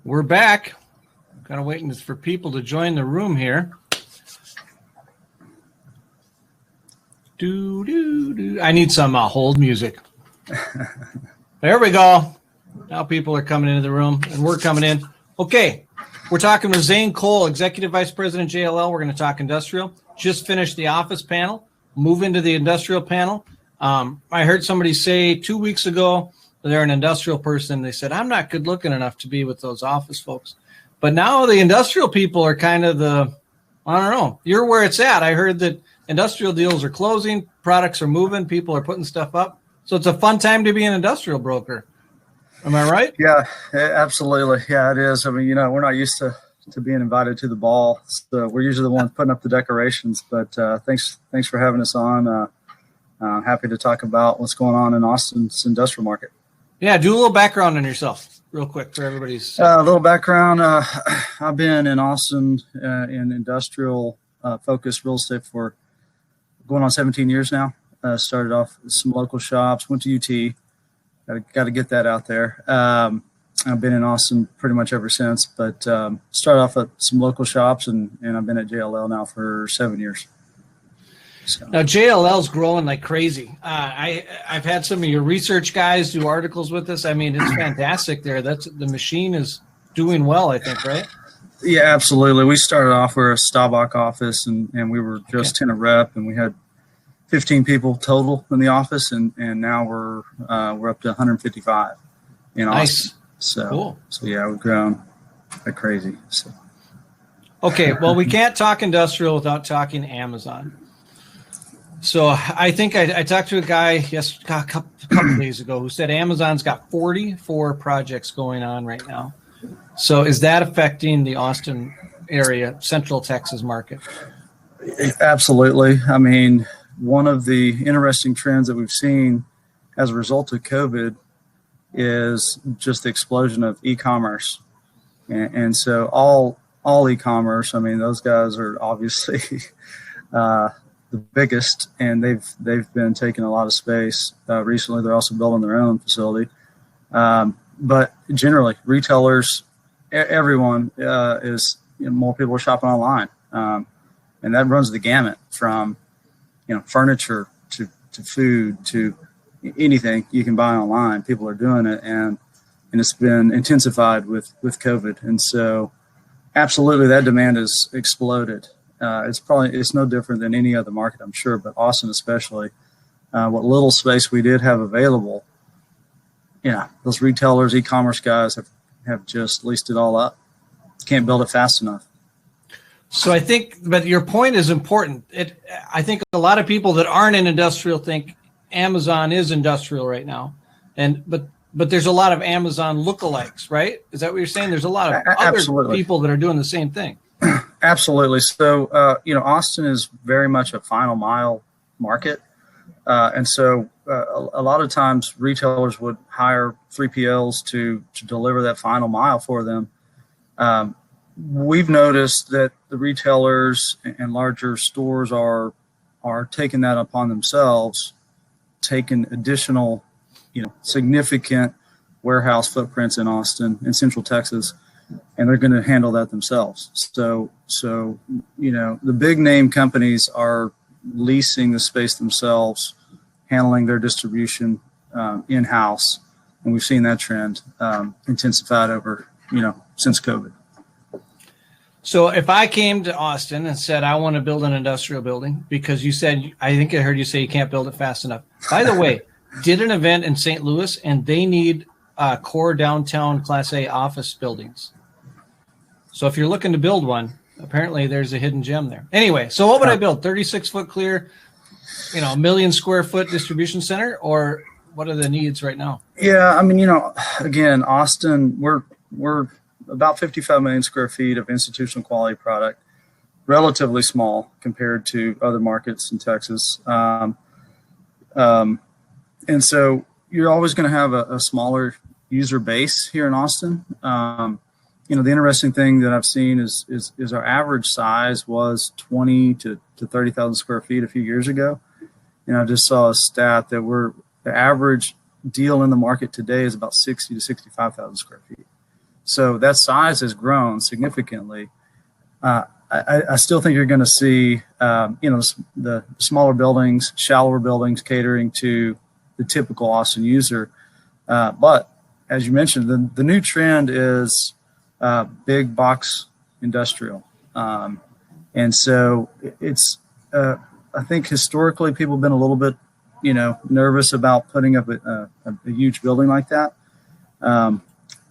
We're back. Kind of waiting for people to join the room here. I need some hold music. There we go. Now people are coming into the room, and we're coming in. Okay, we're talking with Zane Cole, Executive Vice President, JLL. We're going to talk industrial. Just finished the office panel. Move into the industrial panel. I heard somebody say 2 weeks ago they're an industrial person. They said, I'm not good looking enough to be with those office folks. But now the industrial people are kind of I don't know. You're where it's at. I heard that industrial deals are closing, products are moving, people are putting stuff up. So it's a fun time to be an industrial broker. Am I right? Yeah, absolutely. Yeah, it is. I mean, we're not used to being invited to the ball. So we're usually the ones putting up the decorations. But thanks for having us on. Happy to talk about what's going on in Austin's industrial market. Yeah, do a little background on yourself real quick for everybody's. A little background. I've been in Austin in industrial focused real estate for going on 17 years now. Started off with some local shops, went to UT. Got to get that out there. I've been in Austin pretty much ever since, but started off at some local shops, and I've been at JLL now for 7 years. So. Now, JLL's growing like crazy. I've had some of your research guys do articles with us. I mean, it's fantastic there. The machine is doing well, I think, right? Yeah, absolutely. We started off, we're a Staubach office, and we were just 10 a rep, and we had 15 people total in the office, and now we're up to 155 in Austin. Nice. So, cool. So yeah, we've grown like crazy. So. Okay, well, we can't talk industrial without talking Amazon. So I think I talked to a guy a couple days ago who said Amazon's got 44 projects going on right now. So is that affecting the Austin area, Central Texas market? Absolutely. I mean, one of the interesting trends that we've seen as a result of COVID is just the explosion of e-commerce. And so all e-commerce, I mean, those guys are obviously the biggest, and they've been taking a lot of space. Recently, they're also building their own facility. But generally, retailers, everyone is, more people are shopping online. And that runs the gamut from, furniture to food to anything you can buy online. People are doing it, and it's been intensified with COVID. And so absolutely that demand has exploded. It's no different than any other market, I'm sure, but Austin especially. What little space we did have available, those retailers, e-commerce guys have just leased it all up. Can't build it fast enough. So I think, but your point is important. I think a lot of people that aren't in industrial think Amazon is industrial right now, but there's a lot of Amazon lookalikes, right? Is that what you're saying? There's a lot of other people that are doing the same thing. Absolutely. So, Austin is very much a final mile market. And so a lot of times retailers would hire 3PLs to deliver that final mile for them. We've noticed that the retailers and larger stores are taking that upon themselves, taking additional, significant warehouse footprints in Austin and Central Texas, and they're going to handle that themselves. So the big name companies are leasing the space themselves, handling their distribution in-house, and we've seen that trend intensified over, since COVID. So if I came to Austin and said, I want to build an industrial building, because you said, I think I heard you say you can't build it fast enough. By the way, did an event in St. Louis, and they need core downtown Class A office buildings. So if you're looking to build one, apparently there's a hidden gem there. Anyway, so what would I build? 36-foot clear, 1 million square foot distribution center, or what are the needs right now? Yeah, I mean, again, Austin, we're about 55 million square feet of institutional quality product, relatively small compared to other markets in Texas. And so you're always going to have a smaller user base here in Austin. The interesting thing that I've seen is our average size was 20 to 30,000 square feet a few years ago. And I just saw a stat that the average deal in the market today is about 60 to 65,000 square feet. So that size has grown significantly. I still think you're going to see, the smaller buildings, shallower buildings catering to the typical Austin user. But as you mentioned, the new trend is big box industrial. And so it's, I think historically people have been a little bit, nervous about putting up a huge building like that.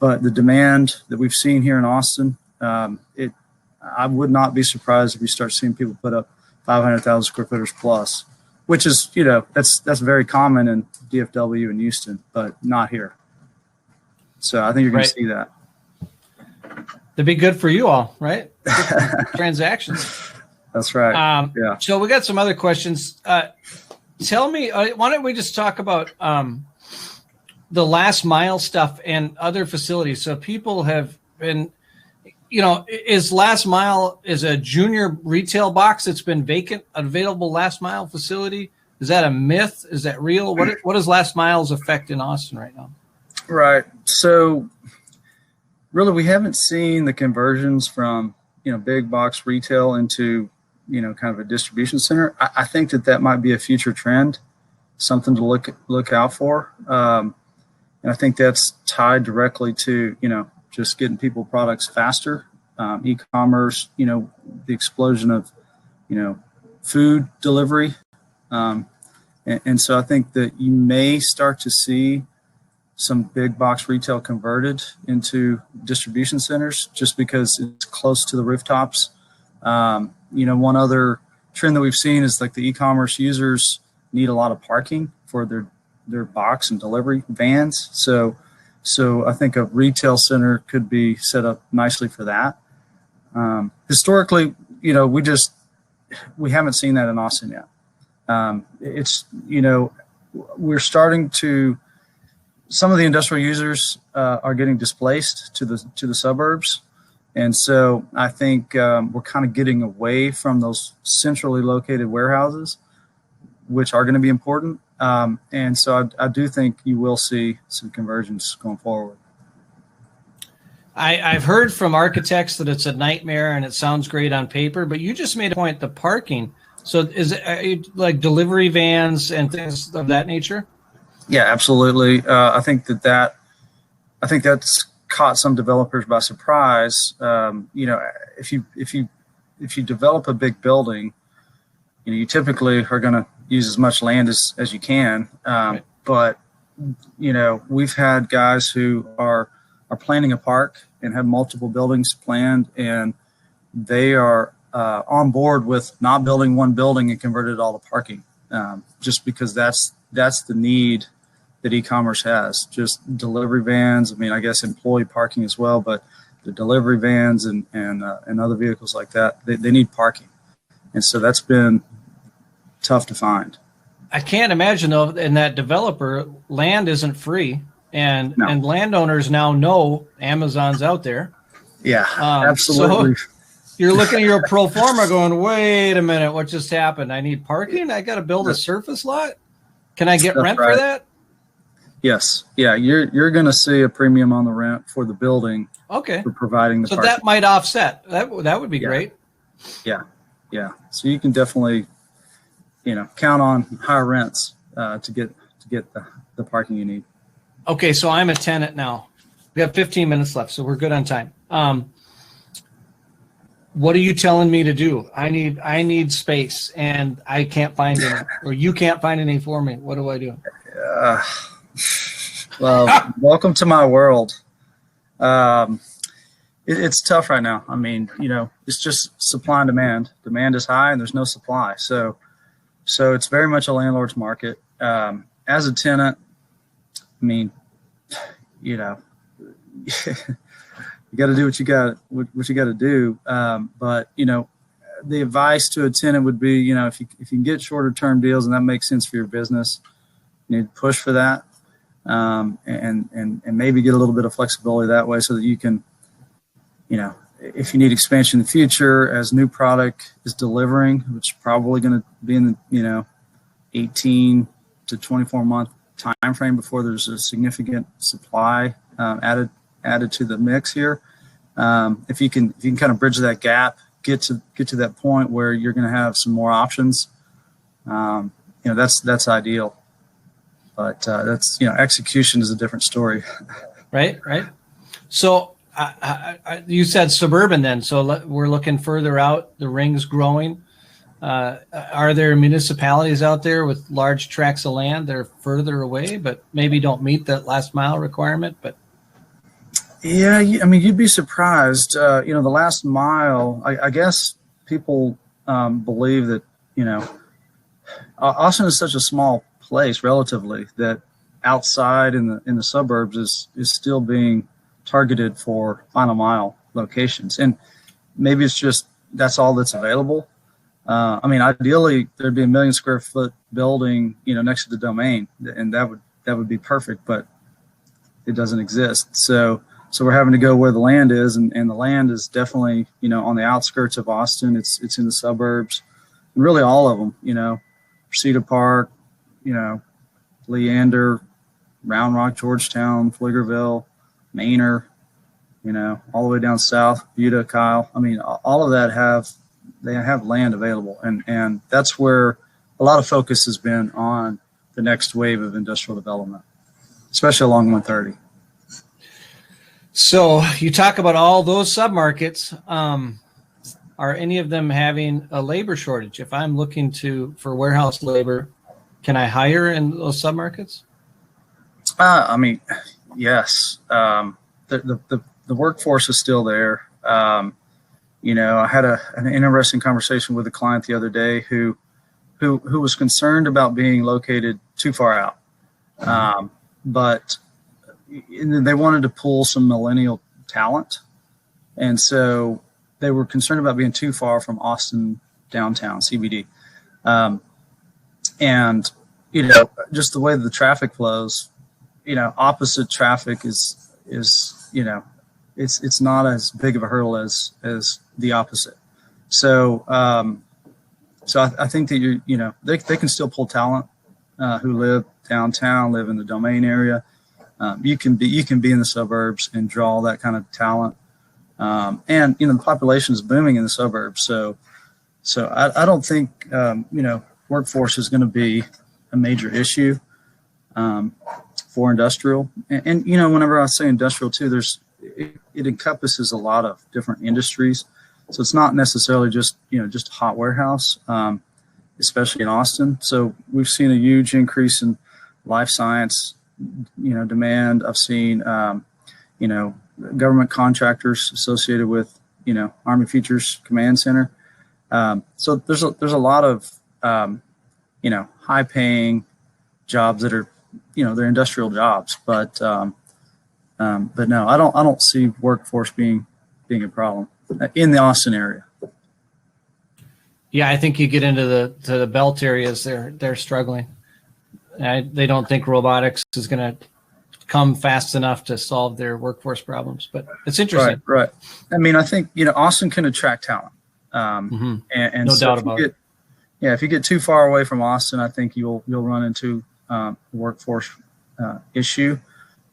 But the demand that we've seen here in Austin, I would not be surprised if we start seeing people put up 500,000 square footers plus, which is, that's very common in DFW and Houston, but not here. So I think you're going to see that. That'd be good for you all, right? Transactions. That's right. Yeah. So we got some other questions. Tell me, why don't we just talk about the last mile stuff and other facilities? So people have been, is last mile is a junior retail box that's been vacant, available last mile facility? Is that a myth? Is that real? What is last mile's effect in Austin right now? Right. So really, we haven't seen the conversions from, big box retail into, kind of a distribution center. I think that might be a future trend, something to look out for. And I think that's tied directly to, just getting people products faster, e-commerce, the explosion of, food delivery. And so I think that you may start to see some big box retail converted into distribution centers just because it's close to the rooftops. One other trend that we've seen is like the e-commerce users need a lot of parking for their box and delivery vans. So I think a retail center could be set up nicely for that. Historically, we haven't seen that in Austin yet. We're starting to, some of the industrial users are getting displaced to the suburbs. And so I think we're kind of getting away from those centrally located warehouses, which are going to be important. And so I do think you will see some conversions going forward. I've heard from architects that it's a nightmare and it sounds great on paper, but you just made a point, the parking. So is it like delivery vans and things of that nature? Yeah, absolutely. I think that's caught some developers by surprise. If you develop a big building, you typically are going to use as much land as you can. Right. But we've had guys who are planning a park and have multiple buildings planned, and they are on board with not building one building and converted it all to parking, just because that's the need that e-commerce has. Just delivery vans. I mean, I guess employee parking as well, but the delivery vans and other vehicles like that, they need parking, and so that's been tough to find. I can't imagine though, in that developer, land isn't free, and landowners now know Amazon's out there. Yeah, absolutely. So you're looking at your pro forma going, wait a minute, what just happened? I need parking. I got to build a surface lot. Can I get rent for that? Yes. Yeah. You're going to see a premium on the rent for the building. Okay. For providing the parking. That might offset. That would be great. Yeah. Yeah. So you can definitely, count on higher rents to get the parking you need. Okay. So I'm a tenant now. We have 15 minutes left, so we're good on time. What are you telling me to do? I need space and I can't find any, or you can't find any for me. What do I do? Well, welcome to my world. It's tough right now. I mean, it's just supply and demand. Demand is high and there's no supply. So it's very much a landlord's market. As a tenant, I mean, you got to do what you got to do. But the advice to a tenant would be, if you can get shorter term deals and that makes sense for your business, you need to push for that. And maybe get a little bit of flexibility that way so that you can, if you need expansion in the future as new product is delivering, which is probably going to be in the, 18 to 24 month time frame before there's a significant supply added added to the mix here. If you can kind of bridge that gap, get to that point where you're going to have some more options, that's ideal. But that's execution is a different story. Right. So you said suburban then. So we're looking further out. The ring's growing. Are there municipalities out there with large tracts of land that are further away, but maybe don't meet that last mile requirement? But yeah, I mean, you'd be surprised. The last mile, I guess people believe that, Austin is such a small place relatively that outside in the suburbs is still being targeted for final mile locations. And maybe it's just that's all that's available. Ideally there'd be 1 million square foot building, next to the domain, and that would be perfect, but it doesn't exist. So we're having to go where the land is, and the land is definitely, on the outskirts of Austin. It's in the suburbs, and really all of them, Cedar Park, Leander, Round Rock, Georgetown, Pflugerville, Manor, all the way down south, Buda, Kyle. I mean, all of that have land available, and that's where a lot of focus has been on the next wave of industrial development, especially along 130. So you talk about all those submarkets. Are any of them having a labor shortage? If I'm looking for warehouse labor, can I hire in those submarkets? Yes. The workforce is still there. I had an interesting conversation with a client the other day who was concerned about being located too far out, but they wanted to pull some millennial talent, and so they were concerned about being too far from Austin downtown CBD, and just the way the traffic flows, opposite traffic is it's not as big of a hurdle as the opposite. So I think that they can still pull talent who live downtown, live in the domain area. You can be in the suburbs and draw that kind of talent. And the population is booming in the suburbs. So I don't think workforce is going to be a major issue for industrial. And whenever I say industrial too, it encompasses a lot of different industries. So it's not necessarily just a hot warehouse, especially in Austin. So we've seen a huge increase in life science, demand. I've seen, government contractors associated with, Army Futures Command Center. So there's a lot of, high paying jobs that are, they're industrial jobs, but no, I don't see workforce being a problem in the Austin area. Yeah, I think you get into the belt areas, they're struggling. They don't think robotics is going to come fast enough to solve their workforce problems, but it's interesting. Right. I think Austin can attract talent, and no doubt about it. Yeah, if you get too far away from Austin, I think you'll run into a workforce issue.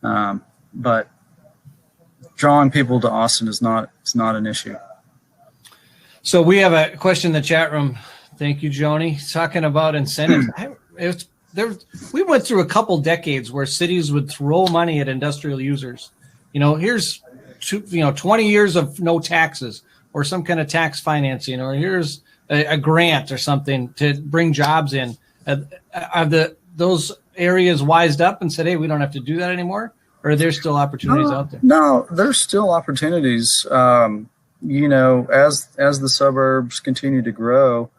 But drawing people to Austin is not an issue. So we have a question in the chat room. Thank you, Joni. Talking about incentives. We went through a couple decades where cities would throw money at industrial users. Here's 20 years of no taxes or some kind of tax financing, or here's a grant or something to bring jobs in. Are those areas wised up and said, hey, we don't have to do that anymore? Or are there still opportunities out there? No, there's still opportunities. As the suburbs continue to grow,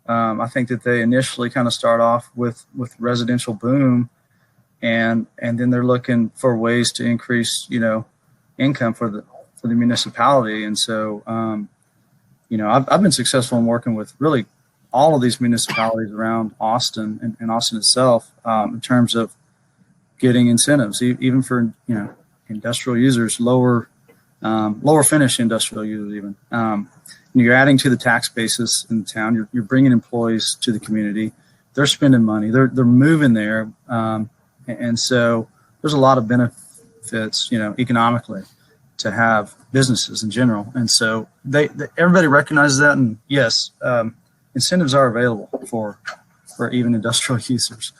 I think that they initially kind of start off with residential boom, and then they're looking for ways to increase, income for the municipality. And so, I've been successful in working with really all of these municipalities around Austin and Austin itself, in terms of getting incentives, even for, industrial users, lower finish industrial users even. You're adding to the tax basis in the town. You're bringing employees to the community. They're spending money. They're moving there, and so there's a lot of fits, economically to have businesses in general. And so everybody recognizes that. And yes, incentives are available for even industrial users.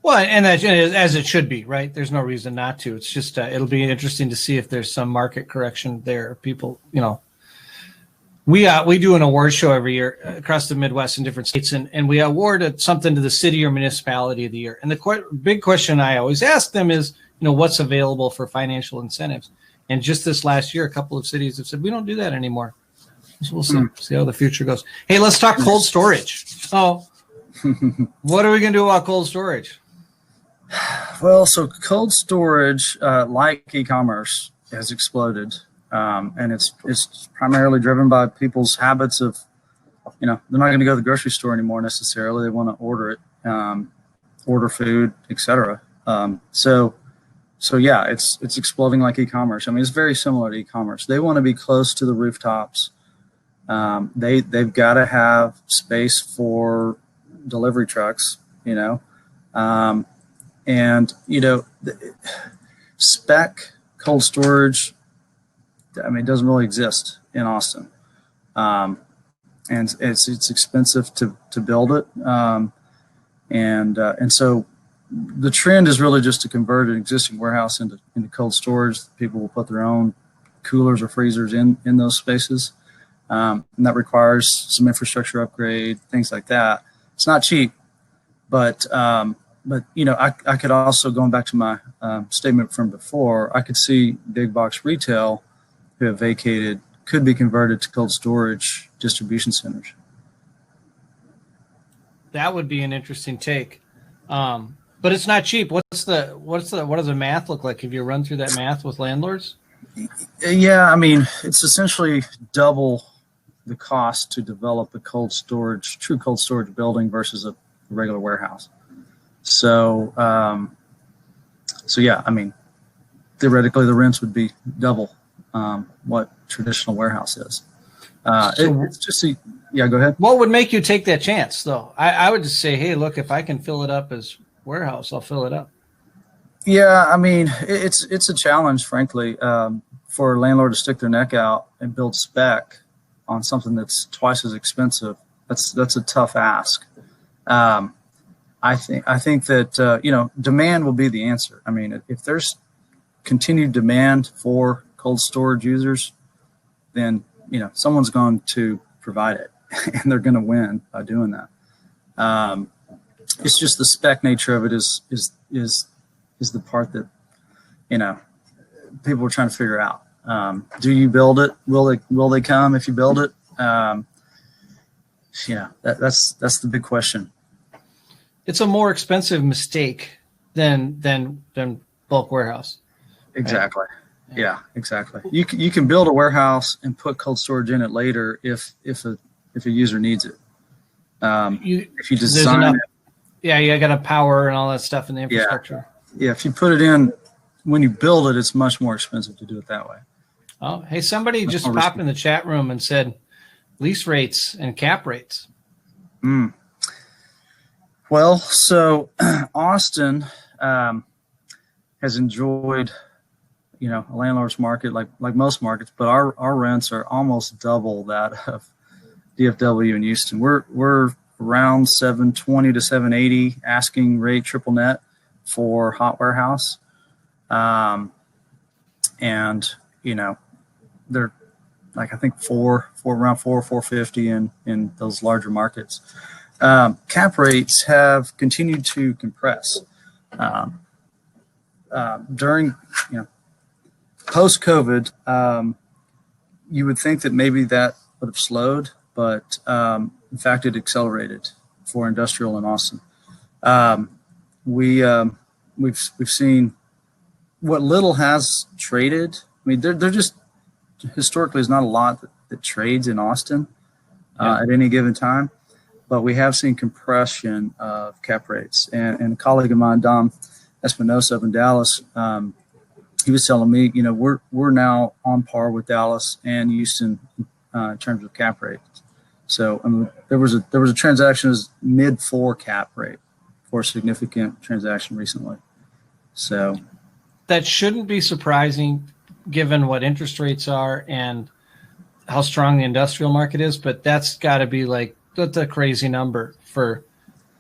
Well, and as it should be, right? There's no reason not to. It's just it'll be interesting to see if there's some market correction there. People, we do an award show every year across the Midwest in different states, and we award something to the city or municipality of the year. And the big question I always ask them is, what's available for financial incentives? And just this last year, a couple of cities have said, we don't do that anymore. So we'll see how the future goes. Hey, let's talk cold storage. Oh, what are we going to do about cold storage? Well, so cold storage, like e-commerce, has exploded, and it's primarily driven by people's habits of, they're not going to go to the grocery store anymore necessarily. They want to order it, order food, etc. So yeah, it's exploding like e-commerce. I mean, it's very similar to e-commerce. They want to be close to the rooftops. They've got to have space for delivery trucks, and spec cold storage, I mean, it doesn't really exist in Austin, and it's expensive to build it, and so the trend is really just to convert an existing warehouse into cold storage. People will put their own coolers or freezers in those spaces, and that requires some infrastructure upgrade, things like that. It's not cheap, but I could also, going back to my statement from before, I could see big box retail who have vacated could be converted to cold storage distribution centers. That would be an interesting take, but it's not cheap. What does the math look like? Have you run through that math with landlords? Yeah, I mean, it's essentially double the cost to develop a true cold storage building versus a regular warehouse. So yeah, I mean, theoretically the rents would be double what traditional warehouse is. It's just yeah, go ahead. What would make you take that chance, though? I would just say, hey, look, if I can fill it up as warehouse, I'll fill it up. Yeah, I mean, it's a challenge, frankly, for a landlord to stick their neck out and build spec on something that's twice as expensive. That's a tough ask. I think that demand will be the answer. I mean, if there's continued demand for cold storage users, then someone's going to provide it, and they're going to win by doing that. It's just the spec nature of it is the part that people are trying to figure out. Do you build it? Will they come if you build it? That's the big question. It's a more expensive mistake than bulk warehouse. Exactly. Right? Yeah, exactly. You can build a warehouse and put cold storage in it later if a user needs it. If you design it. Yeah, you got to power and all that stuff in the infrastructure. Yeah, if you put it in when you build it, it's much more expensive to do it that way. Oh, hey, somebody just popped in the chat room and said lease rates and cap rates. Well, so Austin has enjoyed, a landlord's market like most markets, but our rents are almost double that of DFW and Houston. We're around 720 to 780 asking rate triple net for hot warehouse, and they're like I think around 450 in those larger markets. Cap rates have continued to compress during post COVID. You would think that maybe that would have slowed, but in fact, it accelerated for industrial in Austin. We've seen what little has traded. I mean, they're just historically there's not a lot that trades in Austin at any given time, but we have seen compression of cap rates. And a colleague of mine, Dom Espinosa up in Dallas, he was telling me, we're now on par with Dallas and Houston in terms of cap rates. So I mean, there was a transaction as mid-4 cap rate for a significant transaction recently. So that shouldn't be surprising given what interest rates are and how strong the industrial market is, but that's got to be like that's a crazy number for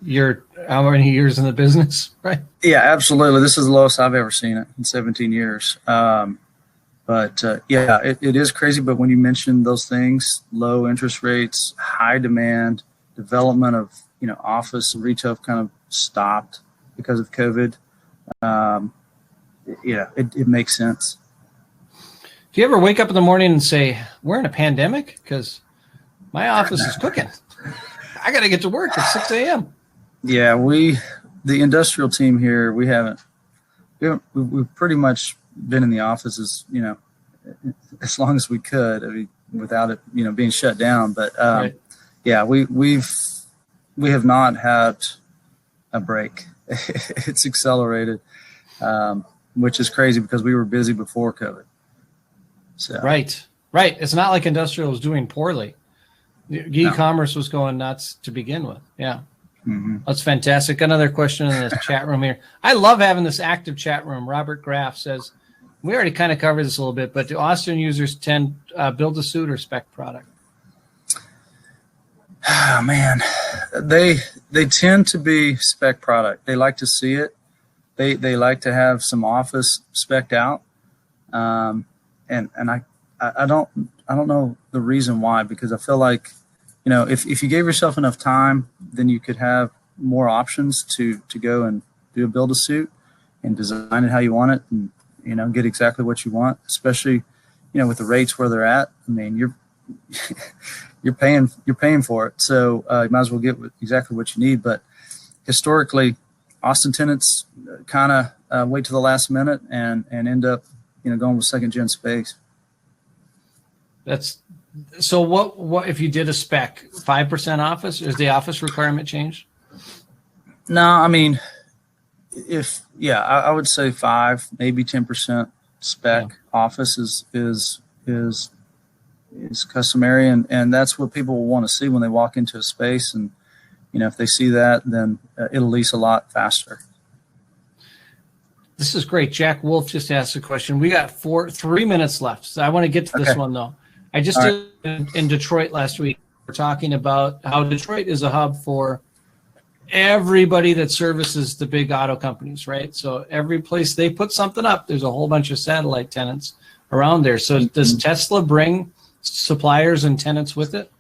your how many years in the business, right? Yeah, absolutely. This is the lowest I've ever seen it in 17 years. Yeah, it is crazy. But when you mention those things, low interest rates, high demand, development of, office and retail kind of stopped because of COVID. It makes sense. Do you ever wake up in the morning and say, we're in a pandemic? Because my office is cooking. I got to get to work at 6 a.m. Yeah, the industrial team here, we've pretty much been in the offices, as long as we could, without it, being shut down. But Right. yeah, we have not had a break. It's accelerated, which is crazy because we were busy before COVID. So. Right. It's not like industrial was doing poorly. E-commerce was going nuts to begin with. Yeah. Mm-hmm. That's fantastic. Another question in this chat room here. I love having this active chat room. Robert Graff says, we already kind of covered this a little bit, but do Austin users tend build a suit or spec product? Oh, man, they tend to be spec product. They like to see it. They like to have some office spec'd out. And I don't know the reason why, because I feel like, if you gave yourself enough time, then you could have more options to go and build a suit and design it how you want it and, get exactly what you want, especially, with the rates where they're at. I mean, you're paying for it. So you might as well get exactly what you need. But historically, Austin tenants kind of wait to the last minute and end up, going with second gen space. That's so what if you did a spec 5% office, is the office requirement changed? No, I mean, I would say 5, maybe 10% spec office is customary, and that's what people will want to see when they walk into a space. And if they see that, then it'll lease a lot faster. This is great. Jack Wolf just asked a question. We got 3 minutes left, so I want to get to this one though. I just did in Detroit last week. We're talking about how Detroit is a hub for everybody that services the big auto companies, right? So every place they put something up, there's a whole bunch of satellite tenants around there. So does Tesla bring suppliers and tenants with it?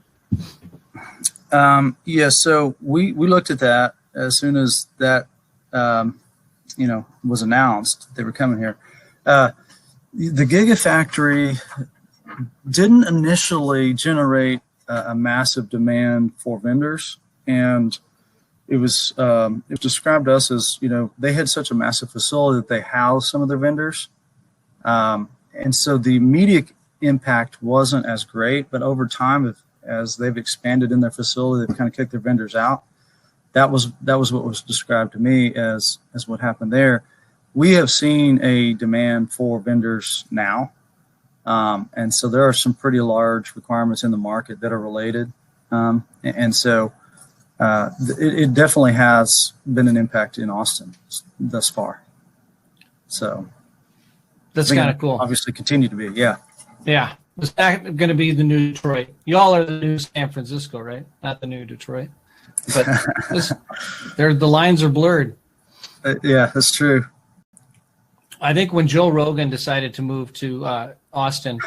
Yeah, so we looked at that as soon as that was announced they were coming here. The Gigafactory didn't initially generate a massive demand for vendors, and it was described to us as they had such a massive facility that they housed some of their vendors, and so the immediate impact wasn't as great. But over time, as they've expanded in their facility, they've kind of kicked their vendors out. That was what was described to me as what happened there. We have seen a demand for vendors now, and so there are some pretty large requirements in the market that are related, and so it definitely has been an impact in Austin thus far. So that's kind of cool. Obviously, continue to be, yeah. Yeah, it's not going to be the new Detroit. Y'all are the new San Francisco, right? Not the new Detroit. But the lines are blurred. Yeah, that's true. I think when Joe Rogan decided to move to Austin,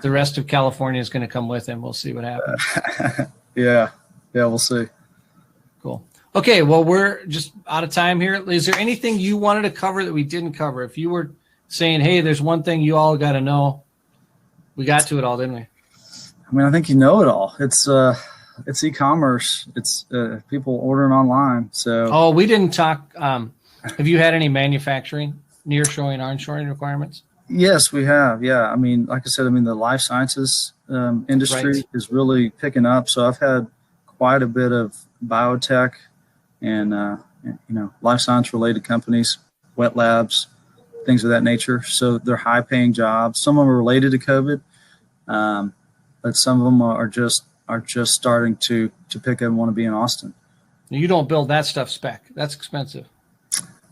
the rest of California is going to come with him. We'll see what happens. Yeah, we'll see. Cool. Okay, well, we're just out of time here. Is there anything you wanted to cover that we didn't cover? If you were saying, hey, there's one thing you all got to know, we got to it all, didn't we? I mean, I think you know it all. It's e-commerce. It's people ordering online. So we didn't talk. Have you had any manufacturing, nearshoring, onshoring requirements? Yes, we have. Yeah, I mean, like I said, the life sciences industry is really picking up. So I've had quite a bit of biotech and life science related companies, wet labs, things of that nature. So they're high paying jobs. Some of them are related to COVID, but some of them are just starting to pick up and want to be in Austin. You don't build that stuff spec. That's expensive.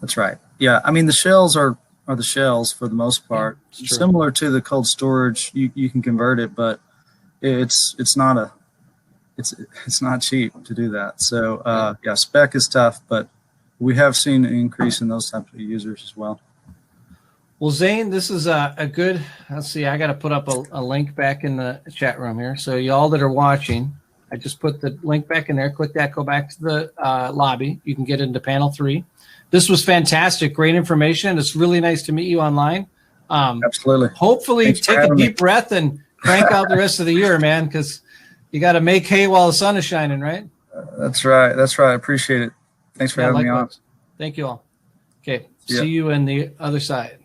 That's right. Yeah. I mean, the shells are are the shells for the most part. It's true. Similar to the cold storage, you can convert it, but it's not cheap to do that. So yeah, spec is tough, but we have seen an increase in those types of users as well. Well, Zane, this is a good, let's see, I got to put up a link back in the chat room here. So y'all that are watching, I just put the link back in there. Click that, go back to the lobby. You can get into panel 3. This was fantastic. Great information. It's really nice to meet you online. Absolutely. Hopefully take a deep breath and crank out the rest of the year, man, because you got to make hay while the sun is shining, right? That's right. That's right. I appreciate it. Thanks for having me on. Thank you all. Okay. See you on the other side.